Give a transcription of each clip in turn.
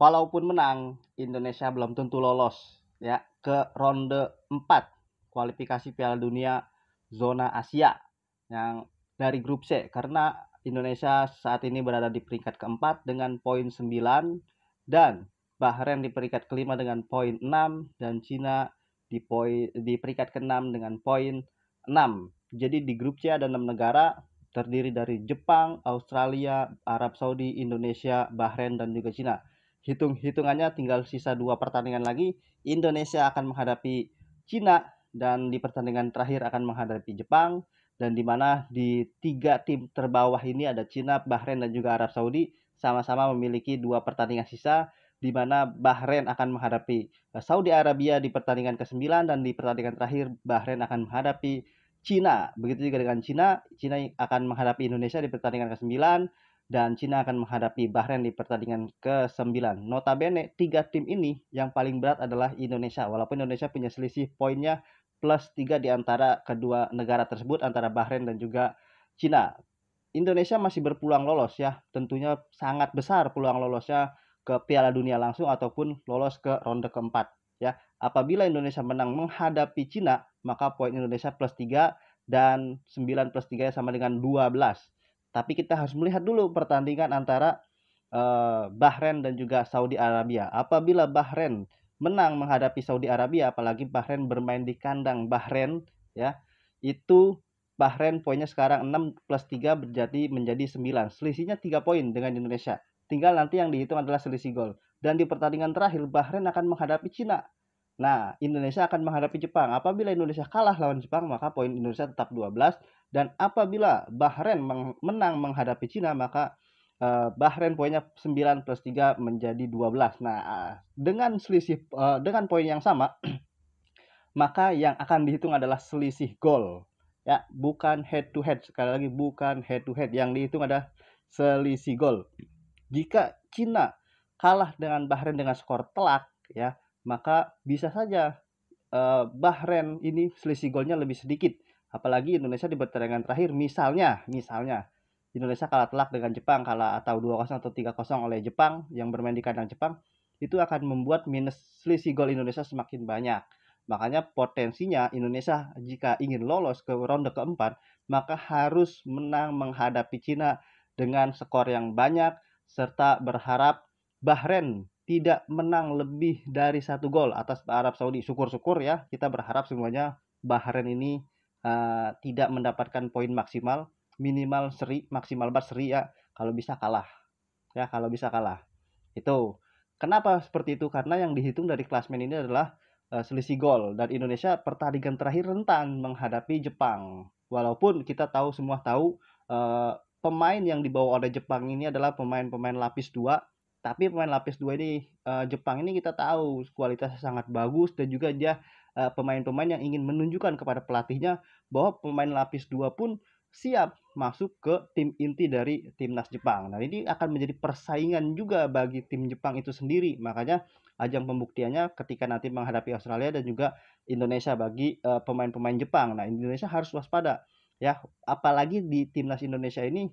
walaupun menang, Indonesia belum tentu lolos ya ke ronde 4 kualifikasi Piala Dunia zona Asia yang dari grup C, karena Indonesia saat ini berada di peringkat keempat dengan poin 9 dan Bahrain di peringkat kelima dengan poin 6 dan Cina di peringkat ke-6 dengan poin 6. Jadi di grup C ada 6 negara terdiri dari Jepang, Australia, Arab Saudi, Indonesia, Bahrain dan juga Cina. Hitung-hitungannya tinggal sisa 2 pertandingan lagi, Indonesia akan menghadapi Cina dan di pertandingan terakhir akan menghadapi Jepang, dan di mana di 3 tim terbawah ini ada Cina, Bahrain dan juga Arab Saudi sama-sama memiliki 2 pertandingan sisa, di mana Bahrain akan menghadapi Saudi Arabia di pertandingan ke-9 dan di pertandingan terakhir Bahrain akan menghadapi Cina. Begitu juga dengan Cina akan menghadapi Indonesia di pertandingan ke-9 dan Cina akan menghadapi Bahrain di pertandingan ke-9. Notabene 3 tim ini yang paling berat adalah Indonesia, walaupun Indonesia punya selisih poinnya plus 3 di antara kedua negara tersebut, antara Bahrain dan juga Cina. Indonesia masih berpeluang lolos ya, tentunya sangat besar peluang lolosnya ke Piala Dunia langsung ataupun lolos ke ronde keempat ya. Apabila Indonesia menang menghadapi Cina, maka poin Indonesia plus 3 dan 9 plus 3 sama dengan 12. Tapi kita harus melihat dulu pertandingan antara Bahrain dan juga Saudi Arabia. Apabila Bahrain menang menghadapi Saudi Arabia, apalagi Bahrain bermain di kandang Bahrain ya, itu Bahrain poinnya sekarang 6 plus 3 menjadi 9. Selisihnya 3 poin dengan Indonesia. Tinggal nanti yang dihitung adalah selisih gol. Dan di pertandingan terakhir Bahrain akan menghadapi Cina. Nah, Indonesia akan menghadapi Jepang. Apabila Indonesia kalah lawan Jepang, maka poin Indonesia tetap 12. Dan apabila Bahrain menang menghadapi Cina, maka Bahrain poinnya 9 plus 3 menjadi 12. Nah, dengan poin yang sama, maka yang akan dihitung adalah selisih gol. Ya, bukan head to head. Sekali lagi bukan head to head. Yang dihitung adalah selisih gol. Jika Cina kalah dengan Bahrain dengan skor telak ya, maka bisa saja Bahrain ini selisih golnya lebih sedikit. Apalagi Indonesia di pertandingan terakhir misalnya Indonesia kalah telak dengan Jepang, kalah atau 2-0 atau 3-0 oleh Jepang yang bermain di kandang Jepang, itu akan membuat minus selisih gol Indonesia semakin banyak. Makanya potensinya Indonesia jika ingin lolos ke ronde keempat, maka harus menang menghadapi Cina dengan skor yang banyak, serta berharap Bahrain tidak menang lebih dari 1 gol atas Arab Saudi. Syukur-syukur ya, kita berharap semuanya Bahrain ini tidak mendapatkan poin maksimal, minimal seri, maksimal seri ya, kalau bisa kalah. Ya, kalau bisa kalah. Itu. Kenapa seperti itu? Karena yang dihitung dari klasmen ini adalah selisih gol, dan Indonesia pertandingan terakhir rentan menghadapi Jepang. Walaupun kita semua tahu pemain yang dibawa oleh Jepang ini adalah pemain-pemain lapis 2, tapi pemain lapis 2 ini Jepang ini kita tahu kualitasnya sangat bagus, dan juga dia pemain-pemain yang ingin menunjukkan kepada pelatihnya bahwa pemain lapis 2 pun siap masuk ke tim inti dari timnas Jepang. Nah, ini akan menjadi persaingan juga bagi tim Jepang itu sendiri. Makanya ajang pembuktiannya ketika nanti menghadapi Australia dan juga Indonesia bagi pemain-pemain Jepang. Nah, Indonesia harus waspada ya, apalagi di timnas Indonesia ini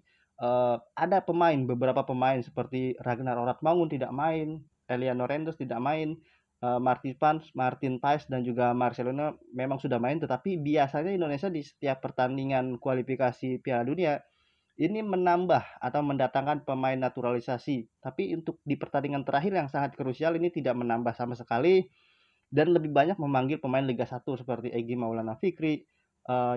ada beberapa pemain seperti Ragnar Oratmangun tidak main, Eliano Rendos tidak main, Martin Paes dan juga Marcelino memang sudah main, tetapi biasanya Indonesia di setiap pertandingan kualifikasi Piala Dunia ini menambah atau mendatangkan pemain naturalisasi. Tapi untuk di pertandingan terakhir yang sangat krusial ini tidak menambah sama sekali, dan lebih banyak memanggil pemain Liga 1 seperti Egy Maulana Fikri,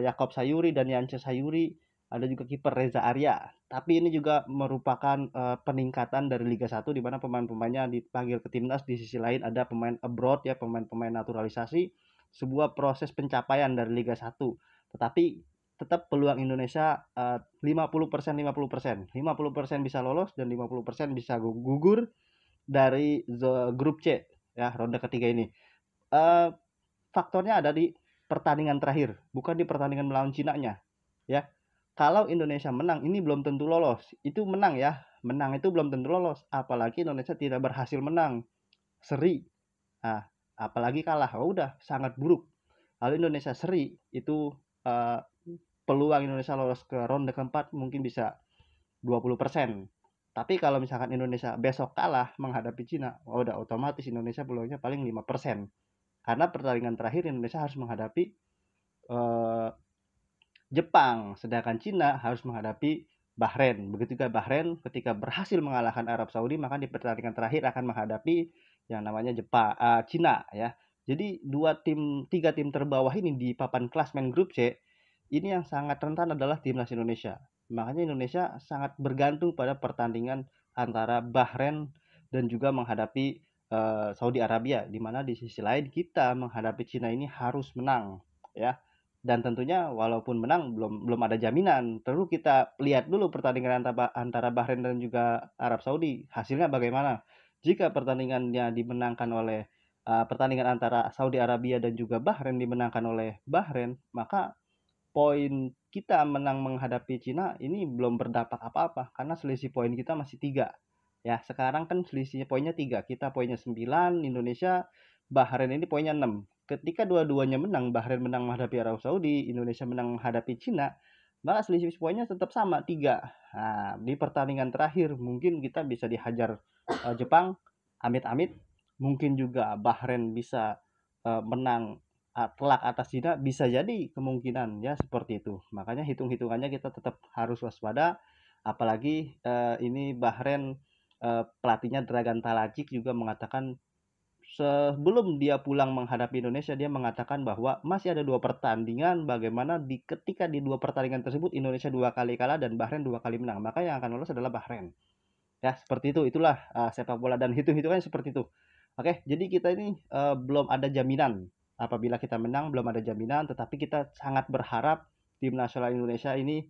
Yakob Sayuri dan Yance Sayuri, ada juga kiper Reza Arya. Tapi ini juga merupakan peningkatan dari Liga 1 di mana pemain-pemainnya dipanggil ke timnas, di sisi lain ada pemain abroad ya, pemain-pemain naturalisasi, sebuah proses pencapaian dari Liga 1. Tetapi tetap peluang Indonesia 50% 50%. 50% bisa lolos dan 50% bisa gugur dari grup C ya, ronde ketiga ini. Faktornya ada di pertandingan terakhir, bukan di pertandingan melawan Cina-nya ya. Kalau Indonesia menang ini belum tentu lolos. Itu menang ya, menang itu belum tentu lolos, apalagi Indonesia tidak berhasil menang, seri. Nah, apalagi kalah, udah sangat buruk. Kalau Indonesia seri itu peluang Indonesia lolos ke ronde keempat mungkin bisa 20%. Tapi kalau misalkan Indonesia besok kalah menghadapi Cina, udah otomatis Indonesia peluangnya paling 5%. Karena pertandingan terakhir Indonesia harus menghadapi eh, Jepang, sedangkan Cina harus menghadapi Bahrain. Begitu juga Bahrain ketika berhasil mengalahkan Arab Saudi, maka di pertandingan terakhir akan menghadapi yang namanya Cina ya. Jadi tiga tim terbawah ini di papan klasmen grup C ini yang sangat rentan adalah timnas Indonesia. Makanya Indonesia sangat bergantung pada pertandingan antara Bahrain dan juga menghadapi Saudi Arabia, di mana di sisi lain kita menghadapi Cina ini harus menang ya. Dan tentunya walaupun menang belum ada jaminan. Perlu kita lihat dulu pertandingan antara Bahrain dan juga Arab Saudi. Hasilnya bagaimana? Jika pertandingannya dimenangkan oleh pertandingan antara Saudi Arabia dan juga Bahrain dimenangkan oleh Bahrain, maka poin kita menang menghadapi Cina ini belum berdampak apa-apa karena selisih poin kita masih 3. Ya, sekarang kan selisihnya poinnya 3. Kita poinnya 9, Indonesia, Bahrain ini poinnya 6. Ketika dua-duanya menang, Bahrain menang menghadapi Arab Saudi, Indonesia menang menghadapi Cina, maka selisih poinnya tetap sama 3. Nah, di pertandingan terakhir mungkin kita bisa dihajar Jepang, amit-amit. Mungkin juga Bahrain bisa menang telak atas Cina, bisa jadi kemungkinan ya seperti itu. Makanya hitung-hitungannya kita tetap harus waspada, apalagi ini Bahrain pelatihnya Dragan Talacic juga mengatakan sebelum dia pulang menghadapi Indonesia, dia mengatakan bahwa masih ada 2 pertandingan, bagaimana ketika di 2 pertandingan tersebut Indonesia 2 kali kalah dan Bahrain 2 kali menang, maka yang akan lolos adalah Bahrain. Ya, seperti itu. Itulah sepak bola dan hitung-hitungannya seperti itu. Oke, jadi kita ini belum ada jaminan. Apabila kita menang, belum ada jaminan, tetapi kita sangat berharap tim nasional Indonesia ini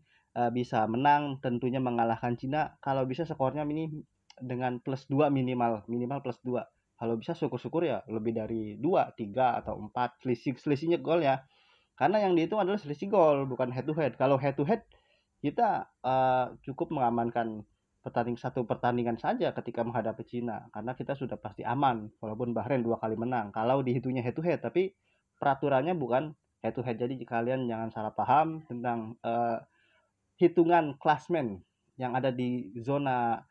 bisa menang, tentunya mengalahkan Cina. Kalau bisa skornya ini dengan plus 2 minimal, minimal plus 2. Kalau bisa syukur-syukur ya lebih dari 2, 3 atau 4 selisihnya gol ya. Karena yang dihitung adalah selisih gol, bukan head to head. Kalau head to head kita cukup mengamankan satu pertandingan saja ketika menghadapi Cina karena kita sudah pasti aman walaupun Bahrain 2 kali menang kalau dihitungnya head to head, tapi peraturannya bukan head to head. Jadi kalian jangan salah paham tentang hitungan klasmen yang ada di zona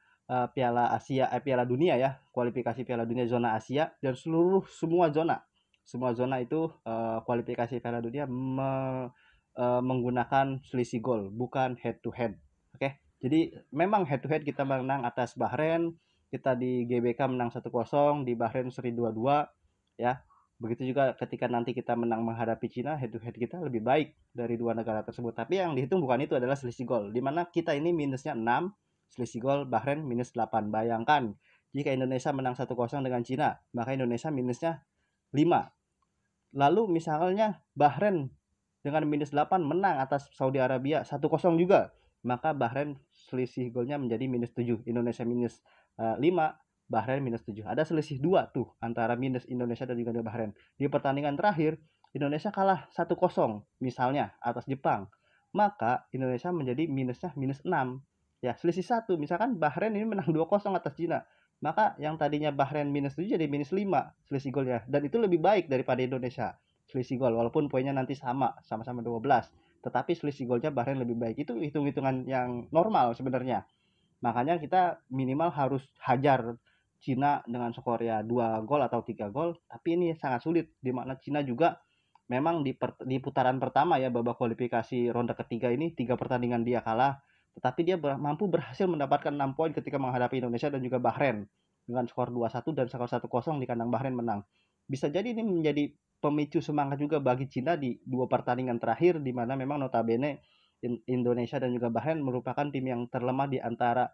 Piala Dunia ya, kualifikasi Piala Dunia zona Asia dan semua zona itu kualifikasi Piala Dunia menggunakan selisih gol, bukan head to head. Oke. Jadi memang head to head kita menang atas Bahrain, kita di GBK menang 1-0, di Bahrain seri 2-2 ya. Begitu juga ketika nanti kita menang menghadapi Cina, head to head kita lebih baik dari dua negara tersebut. Tapi yang dihitung bukan itu, adalah selisih gol. Di mana kita ini minusnya 6, selisih gol Bahrain minus 8. Bayangkan jika Indonesia menang 1-0 dengan Cina, maka Indonesia minusnya 5. Lalu misalnya Bahrain dengan minus 8 menang atas Saudi Arabia 1-0 juga, maka Bahrain selisih golnya menjadi minus 7. Indonesia minus 5, Bahrain minus 7. Ada selisih 2 tuh antara minus Indonesia dan juga Bahrain. Di pertandingan terakhir Indonesia kalah 1-0 misalnya atas Jepang, maka Indonesia menjadi minusnya minus 6. Ya, selisih 1. Misalkan Bahrain ini menang 2-0 atas Cina, maka yang tadinya Bahrain minus 7 jadi minus 5 selisih golnya. Dan itu lebih baik daripada Indonesia selisih gol, walaupun poinnya nanti sama-sama 12, tetapi selisih golnya Bahrain lebih baik. Itu hitung-hitungan yang normal sebenarnya. Makanya kita minimal harus hajar Cina dengan skor ya 2 gol atau 3 gol, tapi ini sangat sulit di mana Cina juga memang di putaran pertama ya, babak kualifikasi ronde ketiga ini 3 pertandingan dia kalah, tetapi dia mampu berhasil mendapatkan 6 poin ketika menghadapi Indonesia dan juga Bahrain dengan skor 2-1 dan skor 1-0 di kandang Bahrain menang. Bisa jadi ini menjadi pemicu semangat juga bagi Cina di 2 pertandingan terakhir, di mana memang notabene Indonesia dan juga Bahrain merupakan tim yang terlemah di antara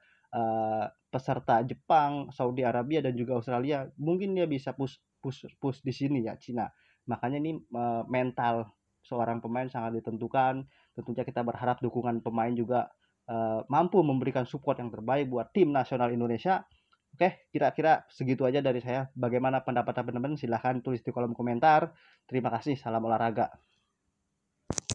peserta Jepang, Saudi Arabia dan juga Australia. Mungkin dia bisa push di sini ya Cina. Makanya ini mental seorang pemain sangat ditentukan. Tentunya kita berharap dukungan pemain juga mampu memberikan support yang terbaik buat tim nasional Indonesia. Oke, kira-kira segitu aja dari saya. Bagaimana pendapat teman-teman? Silahkan tulis di kolom komentar. Terima kasih. Salam olahraga.